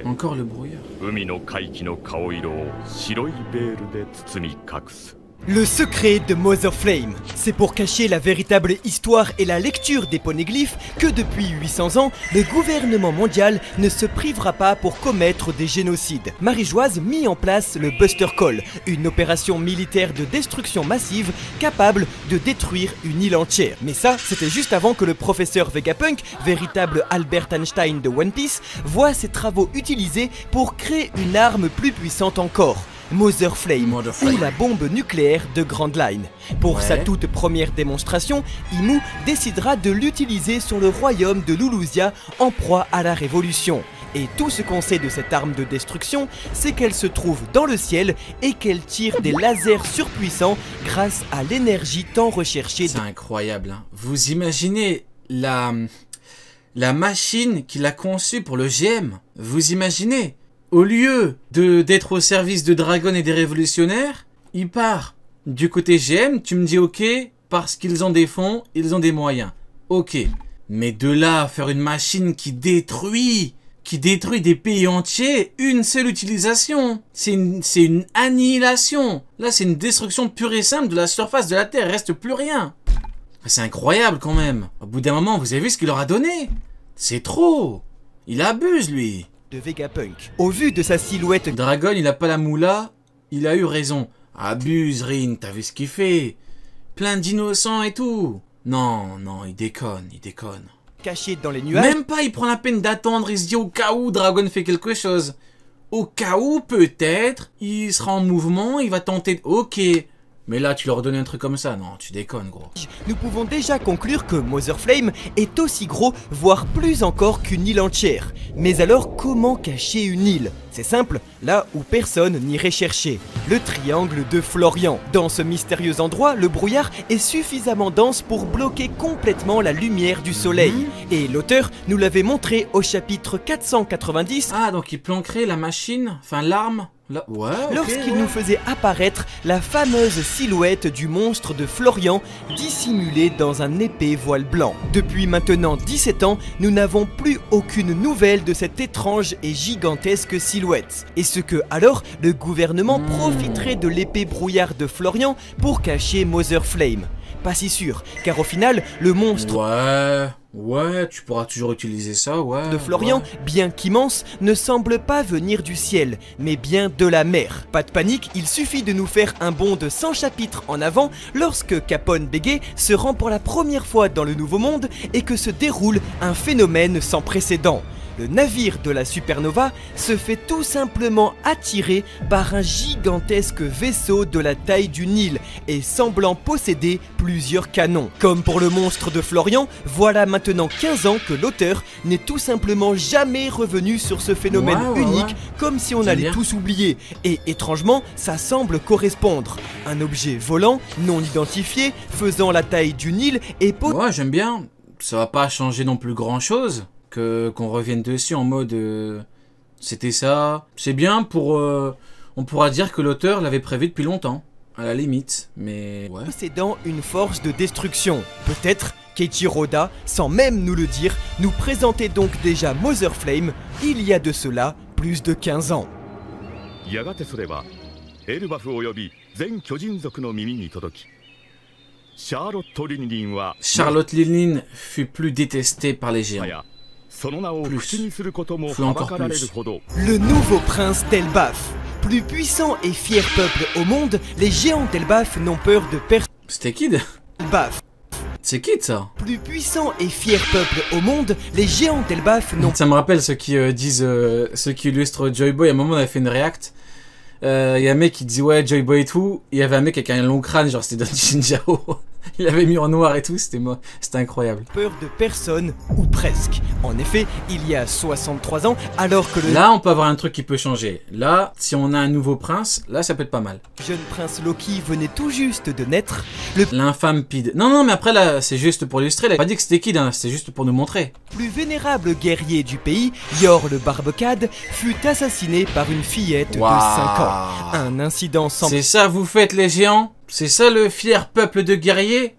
Encore le brouillard. Le secret de Mother Flame, c'est pour cacher la véritable histoire et la lecture des poneglyphes que depuis 800 ans, le gouvernement mondial ne se privera pas pour commettre des génocides. Marie-Joise mit en place le Buster Call, une opération militaire de destruction massive capable de détruire une île entière. Mais ça, c'était juste avant que le professeur Vegapunk, véritable Albert Einstein de One Piece, voit ses travaux utilisés pour créer une arme plus puissante encore. Mother Flame, ou la bombe nucléaire de Grand Line. Pour sa toute première démonstration, Imu décidera de l'utiliser sur le royaume de Lulusia en proie à la révolution. Et tout ce qu'on sait de cette arme de destruction, c'est qu'elle se trouve dans le ciel et qu'elle tire des lasers surpuissants grâce à l'énergie tant recherchée. C'est incroyable, hein. Vous imaginez la machine qu'il a conçue pour le GM? Vous imaginez? Au lieu d'être au service de Dragon et des révolutionnaires, il part du côté GM, tu me dis ok, parce qu'ils ont des fonds, ils ont des moyens. Ok, mais de là à faire une machine qui détruit des pays entiers, une seule utilisation. C'est une annihilation. Là, c'est une destruction pure et simple de la surface de la Terre, il reste plus rien. C'est incroyable quand même. Au bout d'un moment, vous avez vu ce qu'il leur a donné? C'est trop. Il abuse, lui. De Vegapunk. Au vu de sa silhouette, Dragon, il a pas la moula, il a eu raison. Abuse, Rin, t'as vu ce qu'il fait? Plein d'innocents et tout. Non, il déconne. cachée dans les nuages. Même pas, il prend la peine d'attendre, il se dit au cas où Dragon fait quelque chose. Au cas où, peut-être, il sera en mouvement, il va tenter... Ok. Mais là, tu leur donnes un truc comme ça, non, tu déconnes, gros. Nous pouvons déjà conclure que Mother Flame est aussi gros, voire plus encore qu'une île entière. Mais alors, comment cacher une île? C'est simple, là où personne n'irait chercher. Le triangle de Florian. Dans ce mystérieux endroit, le brouillard est suffisamment dense pour bloquer complètement la lumière du soleil. Et l'auteur nous l'avait montré au chapitre 490. Ah, donc il planquerait la machine, enfin l'arme. Ouais, lorsqu'il nous faisait apparaître la fameuse silhouette du monstre de Florian dissimulée dans un épais voile blanc. Depuis maintenant 17 ans, nous n'avons plus aucune nouvelle de cette étrange et gigantesque silhouette. Est-ce que alors le gouvernement profiterait de l'épais brouillard de Florian pour cacher Mother Flame? Pas si sûr, car au final, le monstre... Ouais, tu pourras toujours utiliser ça, de Florian, bien qu'immense, ne semble pas venir du ciel, mais bien de la mer. Pas de panique, il suffit de nous faire un bond de 100 chapitres en avant lorsque Capone Bégué se rend pour la première fois dans le Nouveau Monde et que se déroule un phénomène sans précédent. Le navire de la supernova se fait tout simplement attirer par un gigantesque vaisseau de la taille d'une île et semblant posséder plusieurs canons. Comme pour le monstre de Florian, voilà maintenant 15 ans que l'auteur n'est tout simplement jamais revenu sur ce phénomène unique, comme si on allait tous oublier. Et étrangement, ça semble correspondre. Un objet volant, non identifié, faisant la taille d'une île et... Ouais, j'aime bien. Ça va pas changer non plus grand chose. Qu'on revienne dessus en mode c'était ça. C'est bien pour on pourra dire que l'auteur l'avait prévu depuis longtemps, à la limite, mais ouais. Possédant une force de destruction. Peut-être Keiichiro Oda, sans même nous le dire, nous présentait donc déjà Mother Flame il y a de cela plus de 15 ans. Charlotte Linlin fut plus détestée par les géants. Encore plus. Le nouveau prince d'Elbaf. Plus puissant et fier peuple au monde, les géants d'Elbaf n'ont peur de personne. C'était Kid? Elbaf. C'est Kid ça? Plus puissant et fier peuple au monde, les géants d'Elbaf n'ont... Ça me rappelle ceux qui disent, ceux qui illustrent Joy Boy. À un moment on avait fait une react. Y a un mec qui dit ouais Joy Boy et tout. Il y avait un mec avec un long crâne, genre c'était Don Shinjao. Il avait mis en noir et tout, c'était incroyable. Peur de personne, ou presque. En effet, il y a 63 ans, alors que le... Là, on peut avoir un truc qui peut changer. Là, si on a un nouveau prince, là, ça peut être pas mal. Jeune prince Loki venait tout juste de naître. L'infâme Pid. Non, mais après, là, c'est juste pour illustrer. Il a pas dit que c'était Kid, hein, c'est juste pour nous montrer. Plus vénérable guerrier du pays, Yor le Barbecade, fut assassiné par une fillette de 5 ans. Un incident sans... C'est ça, vous faites les géants? C'est ça le fier peuple de guerriers?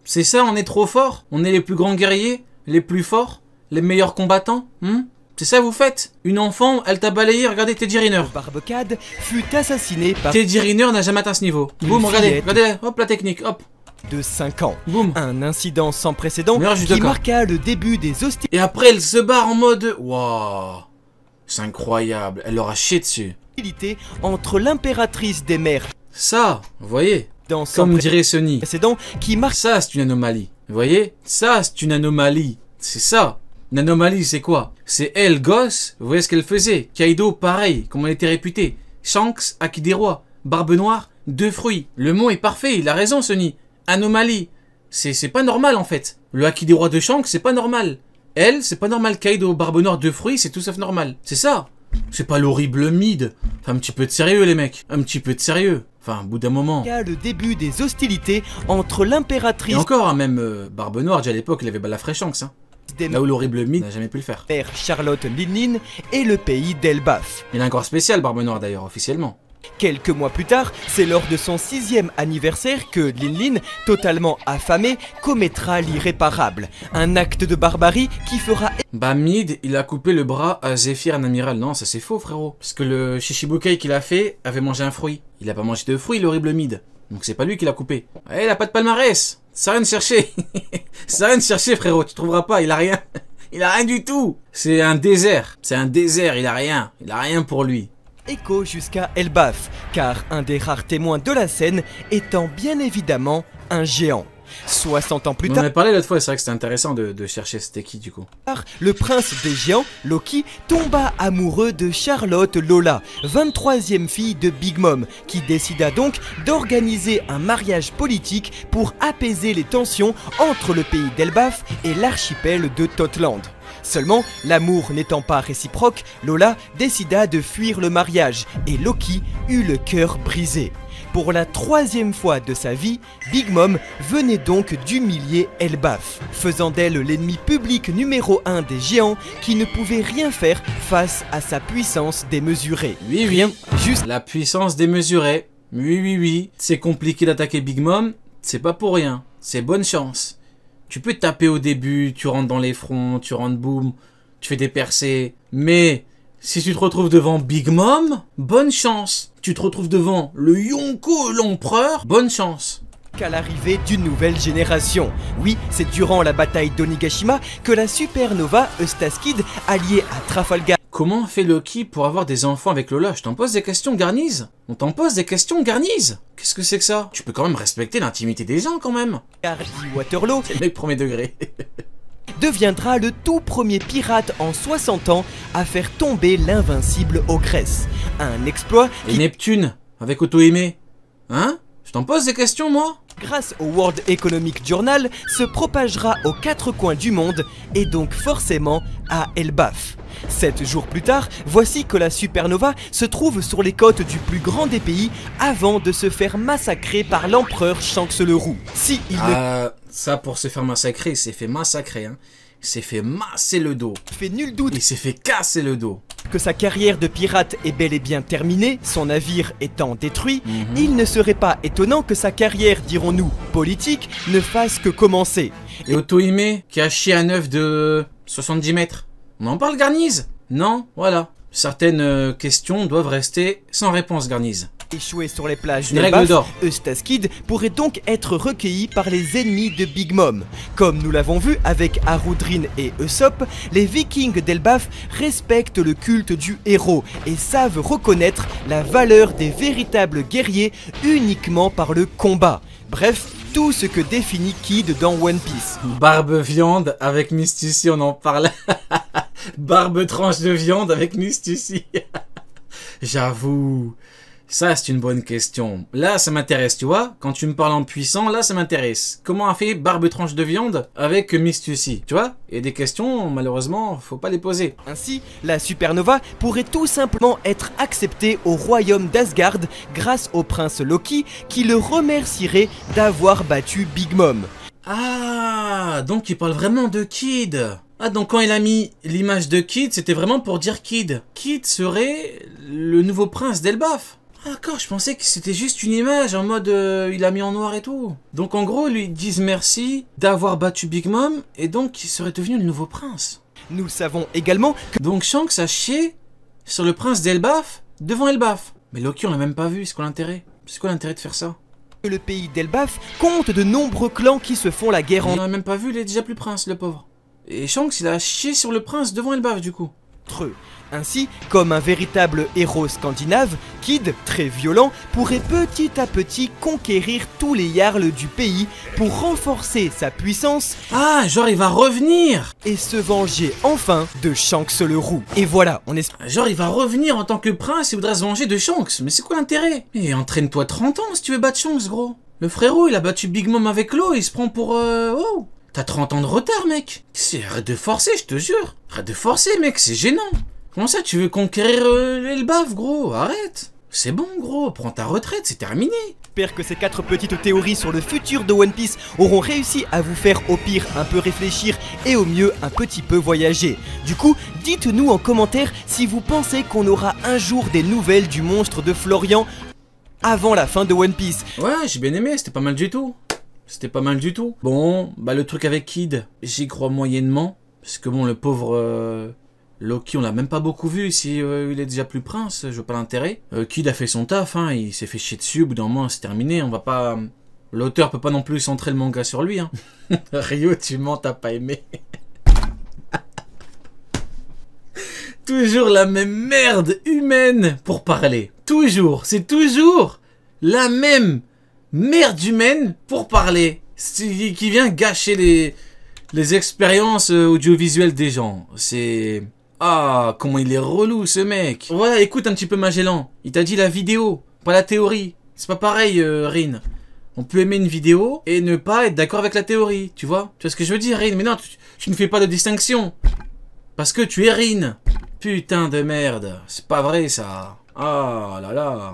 C'est ça, on est trop fort? On est les plus grands guerriers? Les plus forts? les meilleurs combattants? C'est ça que vous faites? Une enfant, elle t'a balayé, regardez Teddy Riner. Barbecade fut assassiné par Teddy Riner n'a jamais atteint ce niveau. Une Boum, regardez, fillette. regardez, hop la technique, hop. de 5 ans. Boum. Un incident sans précédent Meilleur juge qui de corps. marqua le début des hostilités Et après, elle se barre en mode... Waouh. C'est incroyable, elle leur a chié dessus. entre l'impératrice des mers Ça, vous voyez, dans son comme dirait Sony. précédent qui marque Ça, c'est une anomalie. Vous voyez? Ça, c'est une anomalie. C'est ça. Une anomalie, c'est quoi? C'est elle, gosse. Vous voyez ce qu'elle faisait? Kaido, pareil, comme elle était réputée. Shanks, Haki des rois. Barbe noire, 2 fruits. Le mot est parfait, il a raison, Sony. Anomalie. C'est pas normal, en fait. Le Haki des rois de Shanks, c'est pas normal. Elle, c'est pas normal. Kaido, barbe noire, 2 fruits, c'est tout sauf normal. C'est ça. C'est pas l'horrible mid. Enfin, un petit peu de sérieux, les mecs. Un petit peu de sérieux. Enfin, au bout d'un moment. le début des hostilités entre l'impératrice Et encore, hein, même Barbe Noire, déjà à l'époque, il avait balafré Shanks. Hein. des Là où l'horrible mid n'a jamais pu le faire. mers Charlotte Linlin et le pays d'Elbaf. Il a un corps spécial, Barbe Noire, d'ailleurs, officiellement. Quelques mois plus tard, c'est lors de son 6e anniversaire que Linlin, totalement affamé, commettra l'irréparable. Un acte de barbarie qui fera Bah, mid, il a coupé le bras à Zephyr, un amiral. Non, ça c'est faux, frérot. Parce que le Shishibukai qu'il a fait avait mangé un fruit. Il a pas mangé de fruit, l'horrible mid. Donc c'est pas lui qui l'a coupé. Il a pas de palmarès. Ça sert à rien de chercher. Ça sert à rien de chercher, frérot. Tu trouveras pas, il a rien. Il a rien du tout. C'est un désert. C'est un désert, il a rien. Il a rien pour lui. écho jusqu'à Elbaf, car un des rares témoins de la scène étant bien évidemment un géant. 60 ans plus On en tard, a parlé l'autre fois, c'est vrai que c'était intéressant de chercher c'était qui du coup. le prince des géants, Loki, tomba amoureux de Charlotte Lola, 23e fille de Big Mom, qui décida donc d'organiser un mariage politique pour apaiser les tensions entre le pays d'Elbaf et l'archipel de Totland. Seulement, l'amour n'étant pas réciproque, Lola décida de fuir le mariage et Loki eut le cœur brisé. Pour la 3e fois de sa vie, Big Mom venait donc d'humilier Elbaf, faisant d'elle l'ennemi public numéro 1 des géants qui ne pouvait rien faire face à sa puissance démesurée. Oui, Rien, oui. juste La puissance démesurée. Oui, oui, oui. C'est compliqué d'attaquer Big Mom. C'est pas pour rien. C'est bonne chance. Tu peux taper au début, tu rentres dans les fronts, tu rentres boum, tu fais des percées. Mais si tu te retrouves devant Big Mom, bonne chance. Tu te retrouves devant le Yonko, l'empereur, bonne chance. qu'à l'arrivée d'une nouvelle génération. Oui, c'est durant la bataille d'Onigashima que la supernova Eustaskid, alliée à Trafalgar Comment fait Loki pour avoir des enfants avec Lola? Je t'en pose des questions, Garnize. On t'en pose des questions, Garnize. Qu'est-ce que c'est que ça? Tu peux quand même respecter l'intimité des gens, quand même. et Waterloo, C'est le mec premier degré. deviendra le tout premier pirate en 60 ans à faire tomber l'invincible ogresse. Un exploit Et qui, Neptune, avec Auto-Aimé. Hein? Je t'en pose des questions, moi? grâce au World Economic Journal, se propagera aux 4 coins du monde et donc forcément à Elbaf. 7 jours plus tard, voici que la supernova se trouve sur les côtes du plus grand des pays avant de se faire massacrer par l'empereur Shanks le Roux. Si il ne Ça, pour se faire massacrer, il s'est fait massacrer, hein. Il s'est fait masser le dos. fait nul doute Il s'est fait casser le dos. que sa carrière de pirate est bel et bien terminée, son navire étant détruit, il ne serait pas étonnant que sa carrière, dirons-nous, politique, ne fasse que commencer. Et Auto-Aimé, qui a chié un œuf de 70 mètres. On en parle, Garnize? Non, voilà. Certaines questions doivent rester sans réponse, Garnize. Échoué sur les plages Une règle d'Elbaf, d'or. Eustaskid pourrait donc être recueilli par les ennemis de Big Mom. Comme nous l'avons vu avec Harudrin et Usopp, les Vikings d'Elbaf respectent le culte du héros et savent reconnaître la valeur des véritables guerriers uniquement par le combat. Bref, tout ce que définit Kid dans One Piece. Barbe viande avec Mystici, on en parle. Barbe tranche de viande avec Mystici. J'avoue. Ça, c'est une bonne question. Là, ça m'intéresse, tu vois. Quand tu me parles en puissant, là, ça m'intéresse. Comment a fait Barbe tranche de viande avec Mystici, tu vois? Et des questions, malheureusement, faut pas les poser. Ainsi, la supernova pourrait tout simplement être acceptée au royaume d'Asgard grâce au prince Loki qui le remercierait d'avoir battu Big Mom. Ah, donc il parle vraiment de Kid. Ah, donc quand il a mis l'image de Kid, c'était vraiment pour dire Kid. Kid serait le nouveau prince d'Elbaf. Ah, d'accord, je pensais que c'était juste une image en mode il a mis en noir et tout. Donc en gros, ils lui disent merci d'avoir battu Big Mom et donc il serait devenu le nouveau prince. Nous savons également Donc Shanks a chié sur le prince d'Elbaf devant Elbaf. Mais Loki, on l'a même pas vu, c'est quoi l'intérêt? C'est quoi l'intérêt de faire ça? que le pays d'Elbaf compte de nombreux clans qui se font la guerre On l'a même pas vu, il est déjà plus prince, le pauvre. Et Shanks, il a chié sur le prince devant Elbaf, du coup. entre eux. Ainsi, comme un véritable héros scandinave, Kid, très violent, pourrait petit à petit conquérir tous les jarls du pays pour renforcer sa puissance Ah, genre il va revenir. et se venger enfin de Shanks le roux. Et voilà, on espère Genre il va revenir en tant que prince et voudra se venger de Shanks. Mais c'est quoi l'intérêt? Et entraîne-toi 30 ans si tu veux battre Shanks, gros. Le frérot, il a battu Big Mom avec l'eau, il se prend pour... Oh, t'as 30 ans de retard, mec. Arrête de forcer, je te jure. Arrête de forcer, mec, c'est gênant. Comment ça, tu veux conquérir l'Elbaf, gros? Arrête. C'est bon, gros, prends ta retraite, c'est terminé. que ces 4 petites théories sur le futur de One Piece auront réussi à vous faire au pire un peu réfléchir et au mieux un petit peu voyager. Du coup, dites-nous en commentaire si vous pensez qu'on aura un jour des nouvelles du monstre de Florian avant la fin de One Piece. Ouais, j'ai bien aimé, c'était pas mal du tout. C'était pas mal du tout. Bon, bah le truc avec Kid, j'y crois moyennement. Parce que bon, le pauvre Loki, on l'a même pas beaucoup vu. Si il est déjà plus prince, je vois pas l'intérêt. Kid a fait son taf, hein, il s'est fait chier dessus. Au bout d'un moment, c'est terminé. On va pas... L'auteur peut pas non plus centrer le manga sur lui. Hein. Rio, tu mens, t'as pas aimé. Toujours la même merde humaine pour parler. Toujours, c'est toujours la même merde humaine pour parler. Qui vient gâcher les expériences audiovisuelles des gens. C'est... Ah, comment il est relou ce mec. Ouais, écoute un petit peu Magellan. Il t'a dit la vidéo, pas la théorie. C'est pas pareil, Rin. On peut aimer une vidéo et ne pas être d'accord avec la théorie, tu vois? Tu vois ce que je veux dire, Rin? Mais non, tu ne fais pas de distinction. Parce que tu es Rin. Putain de merde. C'est pas vrai, ça. Ah là là.